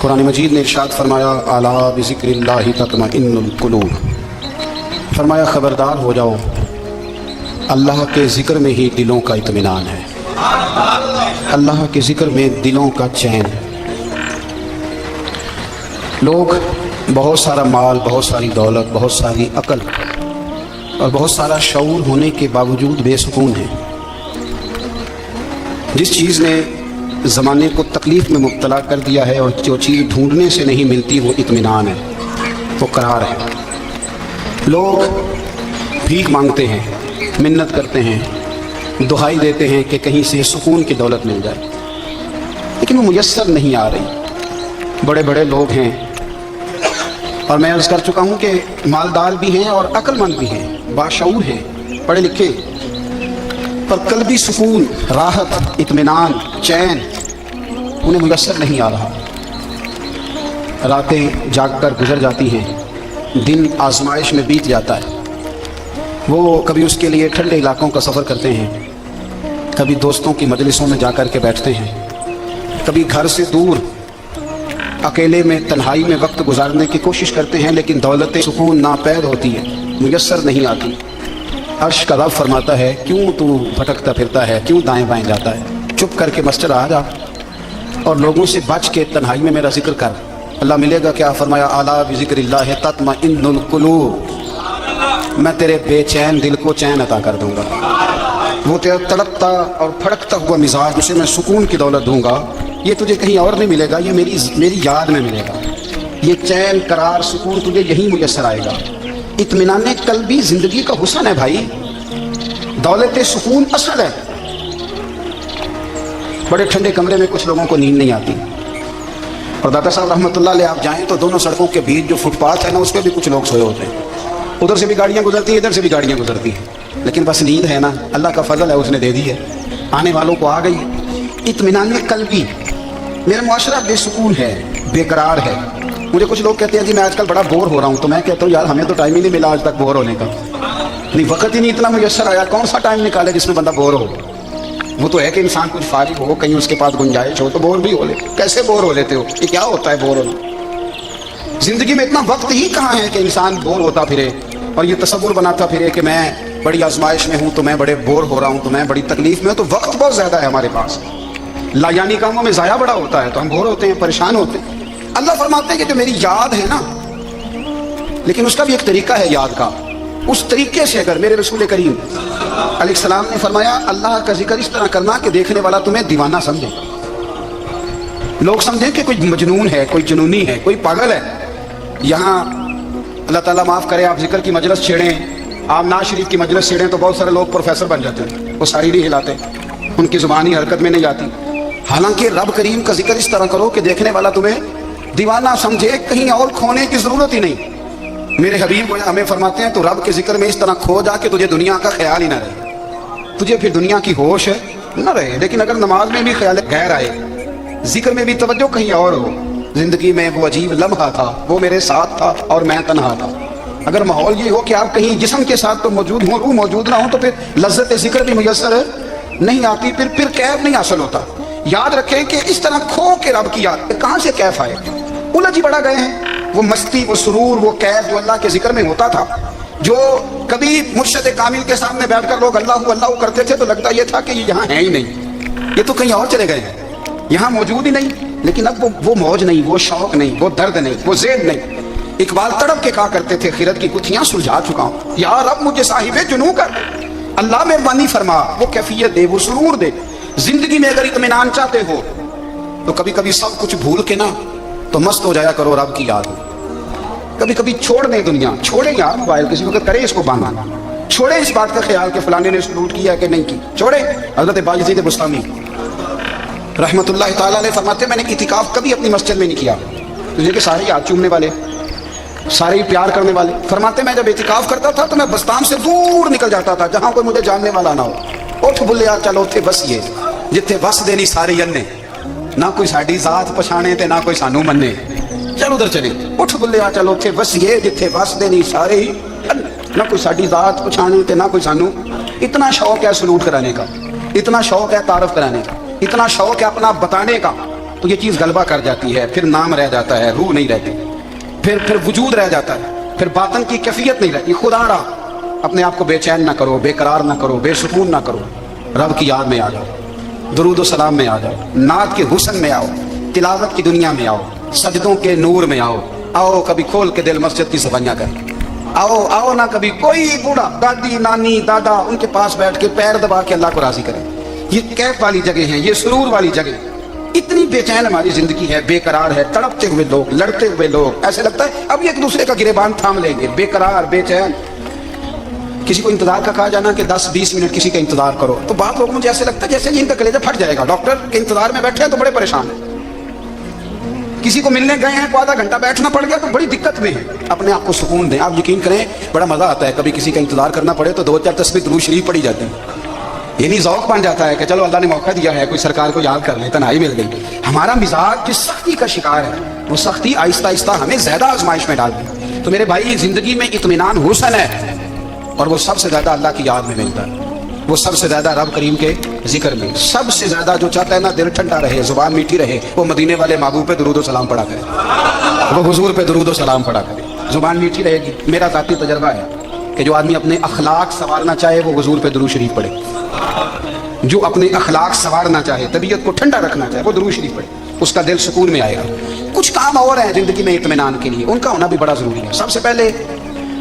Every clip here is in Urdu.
قرآن مجید نے ارشاد فرمایا الا بذکر اللہ تطمئن القلوب، فرمایا خبردار ہو جاؤ، اللہ کے ذکر میں ہی دلوں کا اطمینان ہے، اللہ کے ذکر میں دلوں کا چین۔ لوگ بہت سارا مال، بہت ساری دولت، بہت ساری عقل اور بہت سارا شعور ہونے کے باوجود بے سکون ہیں۔ جس چیز نے زمانے کو تکلیف میں مبتلا کر دیا ہے اور جو چیز ڈھونڈنے سے نہیں ملتی وہ اطمینان ہے، وہ قرار ہے۔ لوگ بھیک مانگتے ہیں، منت کرتے ہیں، دہائی دیتے ہیں کہ کہیں سے سکون کی دولت مل جائے، لیکن وہ میسر نہیں آ رہی۔ بڑے بڑے لوگ ہیں، اور میں عرض کر چکا ہوں کہ مالدار بھی ہیں اور عقل مند بھی ہیں، باشعور ہیں، پڑھے لکھے، پر قلبی سکون، راحت، اطمینان، چین انہیں میسر نہیں آ رہا۔ راتیں جاگ کر گزر جاتی ہیں، دن آزمائش میں بیت جاتا ہے۔ وہ کبھی اس کے لیے ٹھنڈے علاقوں کا سفر کرتے ہیں، کبھی دوستوں کی مجلسوں میں جا کر کے بیٹھتے ہیں، کبھی گھر سے دور اکیلے میں تنہائی میں وقت گزارنے کی کوشش کرتے ہیں، لیکن دولت سکون ناپید ہوتی ہے، میسر نہیں آتی۔ عرش کا رب فرماتا ہے کیوں تو بھٹکتا پھرتا ہے، کیوں دائیں بائیں جاتا ہے، چپ کر کے مسجد آ جا اور لوگوں سے بچ کے تنہائی میں میرا ذکر کر۔ اللہ ملے گا کیا؟ فرمایا الا بذکر اللہ تطمئن القلوب، میں تیرے بے چین دل کو چین عطا کر دوں گا۔ وہ تیرا تڑپتا اور پھڑکتا ہوا مزاج، اسے میں سکون کی دولت دوں گا، یہ تجھے کہیں اور نہیں ملے گا، یہ میری یاد میں ملے گا۔ یہ چین، قرار، سکون تجھے یہی میسر آئے گا۔ اطمینان قلبی زندگی کا حسن ہے بھائی، دولت سکون اصل ہے۔ بڑے ٹھنڈے کمرے میں کچھ لوگوں کو نیند نہیں آتی، اور داتا صاحب رحمۃ اللہ علیہ آپ جائیں تو دونوں سڑکوں کے بیچ جو فٹ پاتھ ہے نا، اس پہ بھی کچھ لوگ سوئے ہوتے ہیں، ادھر سے بھی گاڑیاں گزرتی ہیں، ادھر سے بھی گاڑیاں گزرتی ہیں، لیکن بس نیند ہے نا، اللہ کا فضل ہے، اس نے دے دی ہے، آنے والوں کو آ گئی۔ اطمینان قلبی، میرا معاشرہ بے سکون ہے، بے قرار ہے۔ مجھے کچھ لوگ کہتے ہیں جی میں آج کل بڑا بور ہو رہا ہوں، تو میں کہتا ہوں یار ہمیں تو ٹائم ہی نہیں ملا آج تک بور ہونے کا، نہیں وقت ہی نہیں اتنا میسر آیا، کون سا ٹائم نکالے جس میں بندہ بور ہو؟ وہ تو ہے کہ انسان کچھ فارغ ہو، کہیں اس کے پاس گنجائش ہو تو بور بھی ہو لے۔ کیسے بور ہو لیتے ہو؟ یہ کیا ہوتا ہے بور ہونا؟ زندگی میں اتنا وقت ہی کہاں ہے کہ انسان بور ہوتا پھرے اور یہ تصور بناتا پھرے کہ میں بڑی آزمائش میں ہوں تو میں بڑے بور ہو رہا ہوں، تو میں بڑی تکلیف میں ہوں، تو وقت بہت زیادہ ہے ہمارے پاس، لایانی کاموں میں ضائع بڑا ہوتا ہے، تو ہم بور ہوتے ہیں، پریشان ہوتے ہیں۔ اللہ فرماتے ہیں کہ جو میری یاد ہے نا، لیکن اس کا بھی ایک طریقہ ہے یاد کا، اس طریقے سے اگر میرے رسول کریم علیہ السلام نے فرمایا اللہ کا ذکر اس طرح کرنا کہ دیکھنے والا تمہیں دیوانہ سمجھے، لوگ سمجھیں کہ کوئی مجنون ہے، کوئی جنونی ہے، کوئی پاگل ہے۔ یہاں اللہ تعالیٰ معاف کرے، آپ ذکر کی مجلس چھیڑیں، آپ ناز شریف کی مجلس چھیڑیں تو بہت سارے لوگ پروفیسر بن جاتے ہیں، وہ ساری نہیں ہلاتے، ان کی زبان ہی حرکت میں نہیں آتی۔ حالانکہ رب کریم کا ذکر اس طرح کرو کہ دیکھنے والا تمہیں دیوانہ سمجھے، کہیں اور کھونے کی ضرورت ہی نہیں۔ میرے حبیب کو ہمیں فرماتے ہیں تو رب کے ذکر میں اس طرح کھو جا کہ تجھے دنیا کا خیال ہی نہ رہے، تجھے پھر دنیا کی ہوش نہ رہے۔ لیکن اگر نماز میں بھی خیال غیر آئے، ذکر میں بھی توجہ کہیں اور ہو، زندگی میں وہ عجیب لمحہ تھا، وہ میرے ساتھ تھا اور میں تنہا تھا، اگر ماحول یہ ہو کہ آپ کہیں جسم کے ساتھ تو موجود ہوں، روح موجود نہ ہو، تو پھر لذت ذکر بھی میسر نہیں آتی، پھر کیف نہیں حاصل ہوتا۔ یاد رکھیں کہ اس طرح کھو کے رب کی یاد کہاں سے کیف آئے؟ الجھ بڑا گئے ہیں۔ وہ مستی، وہ سرور، وہ کیف جو اللہ کے ذکر میں ہوتا تھا، جو کبھی مرشد کامل کے سامنے بیٹھ کر لوگ اللہ اللہ کرتے تھے تو لگتا یہ تھا کہ یہ یہاں ہے ہی نہیں، یہ تو کہیں اور چلے گئے ہیں، یہاں موجود ہی نہیں۔ لیکن اب وہ موج نہیں، وہ شوق نہیں، وہ درد نہیں، وہ زید نہیں۔ اقبال تڑپ کے کہا کرتے تھے خیرت کی گتھیاں سلجھا چکا ہوں، یا رب مجھے صاحب جنوں کر دے، اللہ مہربانی فرما، وہ کیفیت دے، وہ سرور دے۔ زندگی میں اگر اطمینان چاہتے ہو تو کبھی کبھی سب کچھ بھول کے نا تو مست ہو جایا کرو رب کی یاد میں۔ کبھی کبھی چھوڑ دیں دنیا، چھوڑیں یار موبائل، کسی وقت کریں اس کو باندھنا، چھوڑیں اس بات کا خیال کہ فلانے نے سلوٹ کیا کہ نہیں کی، چھوڑیں۔ حضرت بایزید بستامی رحمۃ اللہ تعالیٰ علیہ فرماتے ہیں میں نے اعتکاف کبھی اپنی مسجد میں نہیں کیا، تجھے کہ سارے ہاتھ چومنے والے، سارے ہی پیار کرنے والے۔ فرماتے میں جب اعتکاف کرتا تھا تو میں بستان سے دور نکل جاتا تھا جہاں کوئی مجھے جاننے والا نہ ہو۔ اٹھ بلیا چلو اتھے بسیے جتھے بس دینی سارے انے، نہ کوئی ساڈی ذات پچھانے تے نہ کوئی سانو منے، چلو ادھر چلے۔ اٹھ بلیا چلو اتھے بسیے جتھے بس دینی سارے ہی انے، نہ کوئی ساڈی ذات پچھانے تے نہ کوئی سانو۔ اتنا شوق ہے سلوٹ کرانے کا، اتنا شوق ہے تعارف کرانے کا، اتنا شوق ہے اپنا بتانے کا، تو یہ چیز غلبہ کر جاتی ہے، پھر نام رہ جاتا ہے، روح نہیں رہتی، پھر وجود رہ جاتا ہے، پھر باطن کی کیفیت نہیں رہتی. خدا را اپنے آپ کو بے چین نہ کرو، بے قرار نہ کرو، بے سکون نہ کرو. رب کی یاد میں آ جاؤ، درود و سلام میں آ جاؤ، نعت کے حسن میں آؤ، تلاوت کی دنیا میں آؤ، سجدوں کے نور میں آؤ. آؤ کبھی کھول کے دل مسجد کی صفائیاں کر. آؤ نہ کبھی کوئی بوڑھا، دادی، نانی، دادا، ان کے پاس بیٹھ کے پیر دبا کے اللہ کو راضی کریں. یہ کیف والی جگہ ہیں، یہ سرور والی جگہ. اتنی بے چین ہماری زندگی ہے، بے قرار ہے، تڑپتے ہوئے لوگ، لڑتے ہوئے لوگ، ایسے لگتا ہے اب ایک دوسرے کا گریبان تھام لیں گے. بے قرار، بے چین. کسی کو انتظار کا کہا جانا کہ 10-20 منٹ کسی کا انتظار کرو، تو بعض لوگوں مجھے ایسے لگتا ہے جیسے ان کا کلیجہ پھٹ جائے گا. ڈاکٹر کے انتظار میں بیٹھے ہیں تو بڑے پریشان ہیں. کسی کو ملنے گئے ہیں تو آدھا گھنٹہ بیٹھنا پڑ گیا تو بڑی دقت میں ہے. اپنے آپ کو سکون دیں. آپ یقین کریں بڑا مزہ آتا ہے کبھی کسی کا انتظار کرنا پڑے تو 2-4 تسبیح درود شریف پڑھی جاتی ہے. یہ نہیں ذوق بن جاتا ہے کہ چلو اللہ نے موقع دیا ہے، کوئی سرکار کو یاد کر لے، تنہائی مل گئی. ہمارا مزاج جس سختی کا شکار ہے، وہ سختی آہستہ آہستہ ہمیں زیادہ آزمائش میں ڈال دی. تو میرے بھائی، زندگی میں اطمینان حسن ہے، اور وہ سب سے زیادہ اللہ کی یاد میں ملتا ہے. وہ سب سے زیادہ رب کریم کے ذکر میں. سب سے زیادہ جو چاہتا ہے نا دل ٹھنڈا رہے، زبان میٹھی رہے، وہ مدینے والے محبوب پہ درود و سلام پڑھا کرے، وہ حضور پہ درود و سلام پڑھا کرے. زبان میٹھی رہے گی. میرا ذاتی تجربہ ہے کہ جو آدمی اپنے اخلاق سنوارنا چاہے وہ حضور پہ درود شریف پڑھے. جو اپنے اخلاق سنوارنا چاہے، طبیعت کو ٹھنڈا رکھنا چاہے، وہ درود شریف پڑھے. اس کا دل سکون میں آئے گا. کچھ کام اور ہیں زندگی میں اطمینان کے لیے، ان کا ہونا بھی بڑا ضروری ہے. سب سے پہلے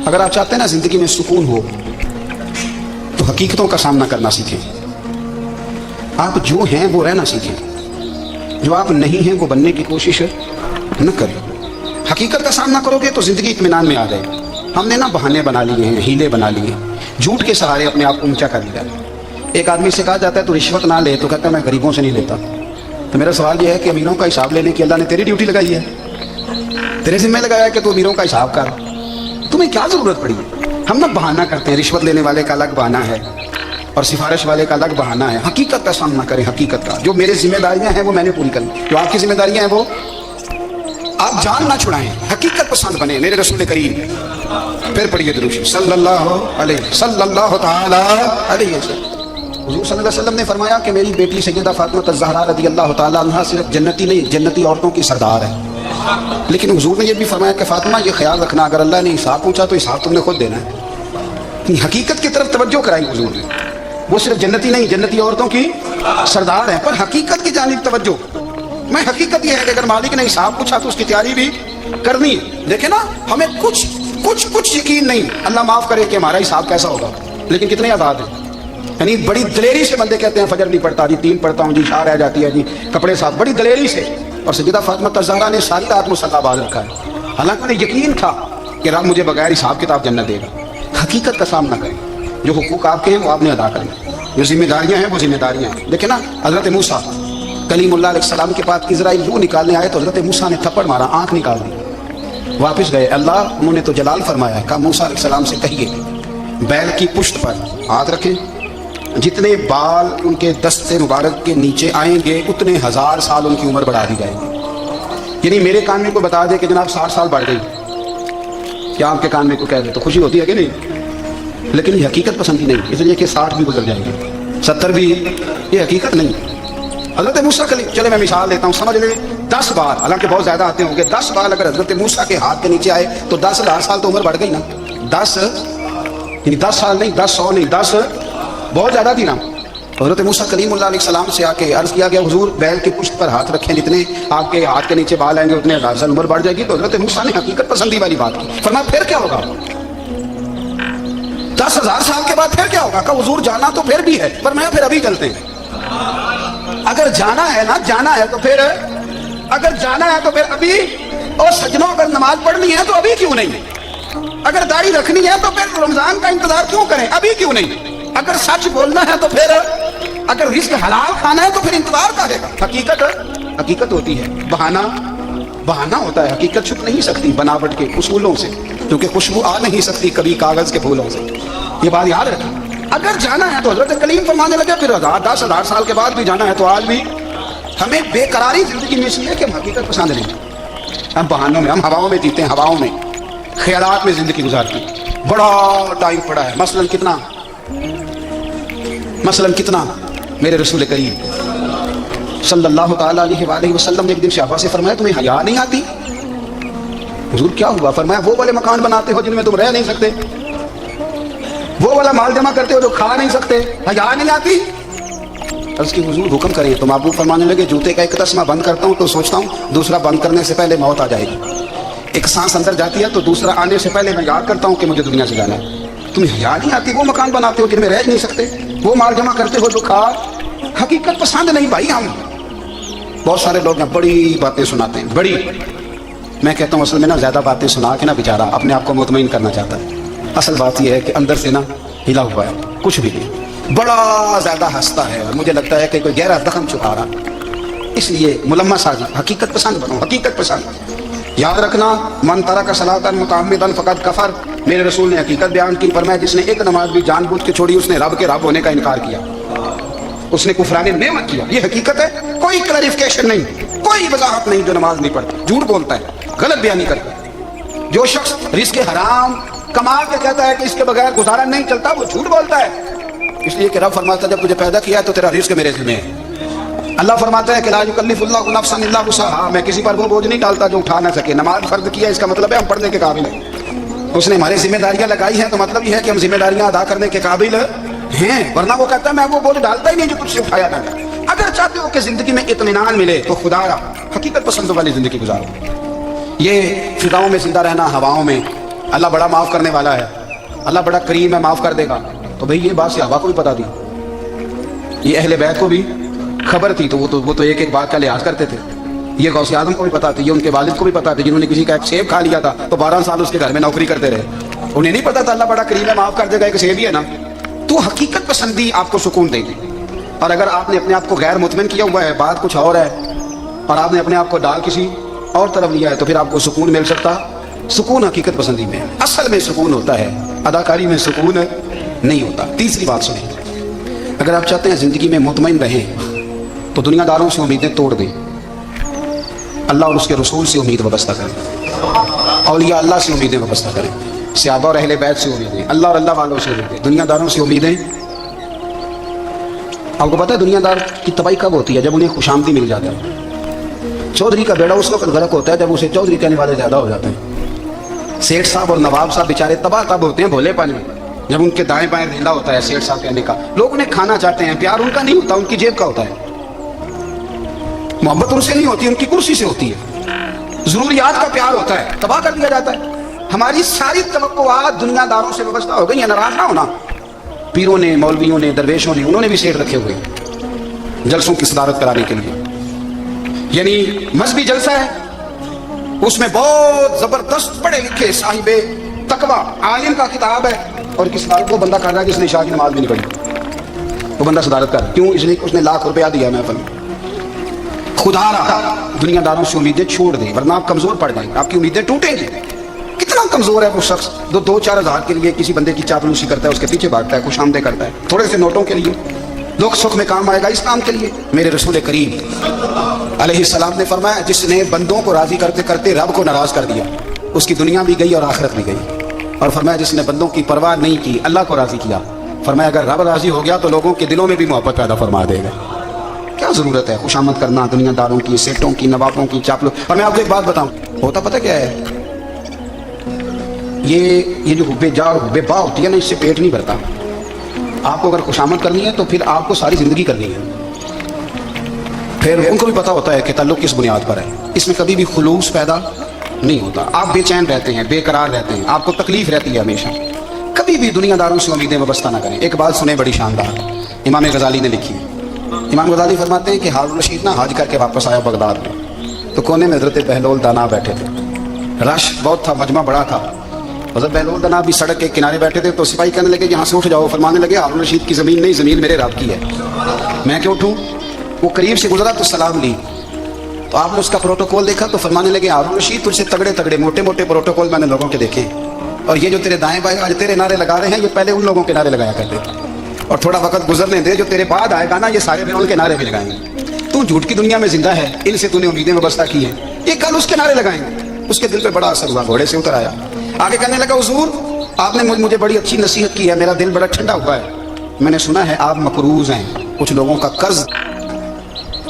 اگر آپ چاہتے ہیں نا زندگی میں سکون ہو تو حقیقتوں کا سامنا کرنا سیکھیں. آپ جو ہیں وہ رہنا سیکھیں، جو آپ نہیں ہیں وہ بننے کی کوشش نہ کریں. حقیقت کا سامنا کرو گے تو زندگی اطمینان میں آ جائے. ہم نے نا بہانے بنا لیے ہیں، ہیلے بنا لیے، جھوٹ کے سہارے اپنے آپ کو اونچا کر لیا. ایک آدمی سے کہا جاتا ہے تو رشوت نہ لے، تو کہتا ہے میں غریبوں سے نہیں لیتا. تو میرا سوال یہ ہے کہ امیروں کا حساب لینے کی اللہ نے تیری ڈیوٹی لگائی ہے، تیرے ذمہ لگایا ہے کہ تو امیروں کا حساب کر. تمہیں کیا ضرورت پڑی ہے؟ ہم نا بہانہ کرتے ہیں. رشوت لینے والے کا الگ بہانہ ہے اور سفارش والے کا الگ بہانہ ہے. حقیقت کا سامنا کریں. حقیقت کا جو میرے ذمہ داریاں ہیں وہ میں نے پوری کرنی. جو آپ کی ذمہ داریاں ہیں وہ آپ جان نہ چھڑائیں. حقیقت پسند بنے. میرے رسول کریم پھر پڑھیے درود صلی اللہ تعالی علیہ وسلم. حضور صلی اللہ علیہ وسلم نے فرمایا کہ میری بیٹی سیدہ فاطمہ الزہرا رضی اللہ تعالی عنہا صرف جنتی نہیں، جنتی عورتوں کی سردار ہے. لیکن حضور نے یہ بھی فرمایا کہ فاطمہ یہ خیال رکھنا اگر اللہ نے حساب پوچھا تو حساب تم نے خود دینا ہے. حقیقت کی طرف توجہ کرائی حضور نے. وہ صرف جنتی نہیں، جنتی عورتوں کی سردار ہیں، پر حقیقت کی جانب توجہ. میں حقیقت یہ ہے کہ اگر مالک نے حساب پوچھا تو اس کی تیاری بھی کرنی ہے. دیکھیں نا ہمیں کچھ یقین نہیں. اللہ معاف کرے کہ ہمارا حساب کیسا ہوگا، لیکن کتنے آزاد ہیں. یعنی بڑی دلیری سے بندے کہتے ہیں فجر نہیں پڑھتا جی، 3 پڑھتا ہوں جی، شاہ رہ جاتی ہے جی، کپڑے صاف، بڑی دلیری سے. اور سیدہ فاطمہ الزہرا نے ساری رات مصلی باز رکھا ہے، حالانکہ انہیں یقین تھا کہ رب مجھے بغیر حساب کتاب جنت دے گا. حقیقت کا سامنا کریں. جو حقوق آپ کے ہیں وہ آپ نے ادا کریں، جو ذمہ داریاں ہیں وہ ذمہ داریاں ہیں. دیکھیں نا حضرت موسیٰ کلیم اللہ علیہ السلام کے پاس اسرائیل روح نکالنے آئے تو حضرت موسیٰ نے تھپڑ مارا، آنکھ نکال دی. واپس گئے. اللہ انہوں نے تو جلال فرمایا ہے. کہا موسیٰ علیہ السلام سے کہیے بیل کی پشت پر ہاتھ رکھیں، جتنے بال ان کے دست مبارک کے نیچے آئیں گے اتنے 1000 سال ان کی عمر بڑھا دی جائے گی. یعنی میرے کان میں کوئی بتا دے کہ جناب 60 سال بڑھ گئی، کیا آپ کے کان میں کوئی کہہ دے تو خوشی ہوتی ہے کہ نہیں؟ لیکن یہ حقیقت پسندی نہیں، اس لیے کہ 60 بھی گزر جائیں گے، 70 بھی. یہ حقیقت نہیں. حضرت موسیٰ چلے میں مثال دیتا ہوں، سمجھ لیں 10 بال، حالانکہ بہت زیادہ آتے ہوں گے، 10 بال اگر حضرت موسیٰ کے ہاتھ کے نیچے آئے تو 10,000 سال تو عمر بڑھ گئی نا. 10 یعنی 10 سال نہیں، 10 100 نہیں، 10 بہت زیادہ تھی نا. حضرت موسیٰ کلیم اللہ علیہ السلام سے آ کے عرض کیا گیا حضور بیل کی پشت پر ہاتھ رکھیں، جتنے آپ کے ہاتھ کے نیچے بال آئیں گے اتنے 1000 سال عمر بڑھ جائے گی. تو حضرت موسیٰ نے حقیقت پسندی والی بات کی. فرمایا پھر کیا ہوگا؟ 10,000 سال کے بعد پھر کیا ہوگا؟ کہ حضور جانا تو پھر بھی ہے، پر میں پھر ابھی چلتے ہیں. اگر جانا ہے نا، جانا ہے تو پھر، اگر جانا ہے تو پھر ابھی. اور سجنوں اگر نماز پڑھنی ہے تو ابھی کیوں نہیں؟ اگر داڑھی رکھنی ہے تو پھر رمضان کا انتظار کیوں کریں؟ ابھی کیوں نہیں؟ اگر سچ بولنا ہے تو پھر، اگر رزق حلال کھانا ہے تو پھر انتظار کرے گا. حقیقت ہوتی ہے. بہانہ ہوتا ہے. حقیقت چھپ نہیں سکتی بناوٹ کے اصولوں سے، کیونکہ خوشبو آ نہیں سکتی کبھی کاغذ کے پھولوں سے. یہ بات یاد رکھیں. اگر جانا ہے تو حضرت کلیم فرمانے لگے پھر 10,000 سال کے بعد بھی جانا ہے تو آج بھی. ہمیں بے قراری زندگی میں اس لیے کہ ہم حقیقت پسند نہیں. ہم بہانوں میں، ہم ہواؤں میں جیتے ہیں، ہواؤں میں، خیالات میں زندگی گزارتے ہیں. بڑا ٹائم پڑا ہے. مثلاً کتنا میرے رسول کریم صلی اللہ تعالیٰ علیہ وآلہ وسلم نے ایک دن صحابہ سے فرمایا تمہیں حیا نہیں آتی؟ حضور کیا ہوا؟ فرمایا وہ والے مکان بناتے ہو جن میں تم رہ نہیں سکتے، وہ والا مال جمع کرتے ہو جو کھا نہیں سکتے، حیا نہیں آتی؟ عرض کی حضور حکم کریں تو محبوب فرمانے لگے جوتے کا ایک تسمہ بند کرتا ہوں تو سوچتا ہوں دوسرا بند کرنے سے پہلے موت آ جائے گی، ایک سانس اندر جاتی ہے تو دوسرا آنے سے پہلے میں یاد کرتا ہوں کہ مجھے دنیا سے جانا ہے۔ تمہیں حیا نہیں آتی؟ وہ مکان بناتے ہو جن میں رہ نہیں سکتے، وہ مال جمع کرتے ہو جو کھا، حقیقت پسند نہیں بھائی ہم۔ بہت سارے لوگ نا بڑی باتیں سناتے ہیں، بڑی، میں کہتا ہوں اصل میں نا زیادہ باتیں سنا کے نا بیچارہ اپنے آپ کو مطمئن کرنا چاہتا ہے، اصل بات یہ ہے کہ اندر سے نا ہلا ہوا ہے، کچھ بھی نہیں، بڑا زیادہ ہنستا ہے اور مجھے لگتا ہے کہ کوئی گہرا زخم چھپا رہا، اس لیے ملمہ سازی، حقیقت پسند بنو، حقیقت پسند۔ یاد رکھنا من ترک صلاۃ متعمدا فقد کفر، میرے رسول نے حقیقت بیان کی، فرمایا جس نے ایک نماز بھی جان بوجھ کے چھوڑی اس نے رب کے رب ہونے کا انکار کیا، اس نے کفران نعمت کیا۔ یہ حقیقت ہے، کوئی کلیریفیکیشن نہیں، کوئی وضاحت نہیں۔ جو نماز نہیں پڑھتا جھوٹ بولتا ہے، غلط بیانی کرتا ہے، جو شخص رزق حرام کما کے کہتا ہے کہ اس کے بغیر گزارا نہیں چلتا وہ جھوٹ بولتا ہے، اس لیے کہ رب فرماتا ہے جب تجھے پیدا کیا ہے تو تیرا رزق میرے ذمہ ہے۔ اللہ فرماتا ہے کہ لا یکلف اللہ نفسا الا وسعها، میں کسی پر وہ بوجھ نہیں ڈالتا جو اٹھا نہ سکے۔ نماز فرض کیا اس کا مطلب ہے ہم پڑھنے کے قابل ہیں، اس نے ہماری ذمہ داریاں لگائی ہیں تو مطلب یہ ہے کہ ہم ذمہ داریاں ادا کرنے کے قابل ہیں، ورنہ وہ کہتا ہے میں وہ بوجھ ڈالتا ہی نہیں جو تجھ سے اٹھایا نہ جائے۔ اگر چاہتے ہو کہ زندگی میں اطمینان ملے تو خدایا حقیقت پسند والی زندگی گزارو۔ یہ فضاؤں میں زندہ رہنا، ہواؤں میں، اللہ بڑا معاف کرنے والا ہے، اللہ بڑا کریم ہے، معاف کر دے گا، تو بھئی یہ بات صحابہ کو بھی پتا تھی، یہ اہل بیت کو بھی خبر تھی، تو وہ تو ایک ایک بات کا لحاظ کرتے تھے۔ یہ غوث اعظم کو بھی پتا تھی، یہ ان کے والد کو بھی پتا تھی، جنہوں نے کسی کا ایک سیب کھا لیا تھا تو 12 سال اس کے گھر میں نوکری کرتے رہے، انہیں نہیں پتا تھا اللہ بڑا کریم ہے، معاف کر دے گا، ایک سیب ہی ہے نا۔ تو حقیقت پسندی آپ کو سکون دے گی، اور اگر آپ نے اپنے آپ کو غیر مطمئن کیا ہوا ہے، بات کچھ اور ہے، اور آپ نے اپنے آپ کو ڈال کسی اور طرف لیا ہے، تو پھر آپ کو سکون مل سکتا۔ سکون حقیقت پسندی میں ہے، اصل میں سکون ہوتا ہے، اداکاری میں سکون نہیں ہوتا۔ تیسری بات سنیں، اگر آپ چاہتے ہیں زندگی میں مطمئن رہیں تو دنیا داروں سے امیدیں توڑ دیں، اللہ اور اس کے رسول سے امید وابستہ کریں، اولیاء اللہ سے امیدیں وابستہ کریں، صحابہ اور اہل بیت سے امیدیں، اللہ اور اللہ والوں سے امیدیں، دنیا داروں سے امیدیں۔ آپ کو پتہ ہے دنیا دار کی تباہی کب ہوتی ہے؟ جب انہیں خوش آمدی مل جاتا ہے۔ چودھری کا بیڑا اس وقت غرق ہوتا ہے جب اسے چودھری کہنے والے زیادہ ہو جاتے ہیں۔ سیٹھ صاحب اور نواب صاحب بیچارے تباہ تب ہوتے ہیں بھولے پن میں، جب ان کے دائیں بائیں ڈھیلا ہوتا ہے سیٹھ صاحب کہنے کا، لوگ انہیں کھانا چاہتے ہیں، پیار ان کا نہیں ہوتا، ان کی جیب کا ہوتا ہے، محبت ان سے نہیں ہوتی، ان کی کرسی سے ہوتی ہے، ضروریات کا پیار ہوتا ہے، تباہ کر دیا جاتا ہے۔ ہماری ساری توقعات دنیا داروں سے وابستہ ہو گئی ہیں، ناراض نہ ہونا۔ پیروں نے، مولویوں نے، درویشوں نے، انہوں نے بھی سیٹ رکھے ہوئے جلسوں کی صدارت کرانے کے لیے، یعنی مذہبی جلسہ ہے، اس میں بہت زبردست پڑھے لکھے صاحب تقوی عالم کا خطاب ہے، اور کس صدارت کو بندہ کر رہا ہے جس نے عشاء کی نماز بھی نہیں پڑھی، وہ بندہ صدارت کر، کیوں؟ اس لیے کہ اس نے لاکھ روپیہ دیا محفل میں۔ خدا رہا دنیا داروں سے امیدیں چھوڑ دیں ورنہ آپ کمزور پڑ جائیں گے، آپ کی امیدیں ٹوٹیں گی۔ کتنا کمزور ہے وہ شخص جو 2-4 ہزار کے لیے کسی بندے کی چاپلوسی کرتا ہے، اس کے پیچھے بھاگتا ہے، خوش آمدیں کرتا ہے، تھوڑے سے نوٹوں کے لیے، دکھ سکھ میں کام آئے گا اس کام کے لیے۔ میرے رسول کریم علیہ السلام نے فرمایا جس نے بندوں کو راضی کرتے کرتے رب کو ناراض کر دیا اس کی دنیا بھی گئی اور آخرت بھی گئی، اور فرمایا جس نے بندوں کی پرواہ نہیں کی اللہ کو راضی کیا، فرمایا اگر رب راضی ہو گیا تو لوگوں کے دلوں میں بھی محبت پیدا فرما دے گا۔ کیا ضرورت ہے خوشامد کرنا دنیا داروں کی، سیٹوں کی، نوابوں کی، چاپلو۔ اور میں آپ کو ایک بات بتاؤں، ہوتا پتہ کیا ہے، یہ جو حب جا اور حب با ہوتی ہے نا، اس سے پیٹ نہیں بھرتا۔ آپ کو اگر خوشامد کرنی ہے تو پھر آپ کو ساری زندگی کرنی ہے، پھر ان کو بھی پتہ ہوتا ہے کہ تعلق کس بنیاد پر ہے، اس میں کبھی بھی خلوص پیدا نہیں ہوتا، آپ بے چین رہتے ہیں، بے قرار رہتے ہیں، آپ کو تکلیف رہتی ہے ہمیشہ۔ کبھی بھی دنیا داروں سے امیدیں وابستہ نہ کریں۔ ایک بات سنیں بڑی شاندار، امام غزالی نے لکھی ہے۔ امام غزالی فرماتے ہیں کہ ہارون رشید نا حج کر کے واپس آیا بغداد میں، تو کونے میں حضرت بہلول دانا بیٹھے تھے، رش بہت تھا، مجمع بڑا تھا، حضرت بہلول دانا بھی سڑک کے کنارے بیٹھے تھے، تو سپاہی کہنے لگے یہاں سے اٹھ جاؤ، فرمانے لگے ہارون رشید کی زمین نہیں، زمین میرے رب کی ہے، میں کیوں اٹھوں؟ وہ قریب سے گزرا تو سلام لی، تو آپ نے اس کا پروٹوکول دیکھا تو فرمانے لگے ہارون رشید تجھ سے تگڑے تگڑے موٹے موٹے پروٹوکول میں نے لوگوں کے دیکھے، اور یہ جو تیرے دائیں بائیں آج تیرے نعرے لگا رہے ہیں یہ پہلے ان لوگوں کے نعرے لگایا کرتے تھے، اور تھوڑا وقت گزرنے دے، جو تیرے بعد آئے گا نا یہ سارے ان کے نعرے بھی لگائیں گے۔ تو جھوٹ کی دنیا میں زندہ ہے، ان سے تو نے امیدیں وابستہ کی ہیں، یہ کل اس کے نعرے لگائیں گے۔ اس کے دل پہ بڑا اثر ہوا، گھوڑے سے اتر آیا، آگے کہنے لگا حضور آپ نے مجھے بڑی اچھی نصیحت کی ہے، میرا دل بڑا ٹھنڈا ہوا ہے، میں نے سنا ہے آپ مقروض ہیں، کچھ لوگوں کا قرض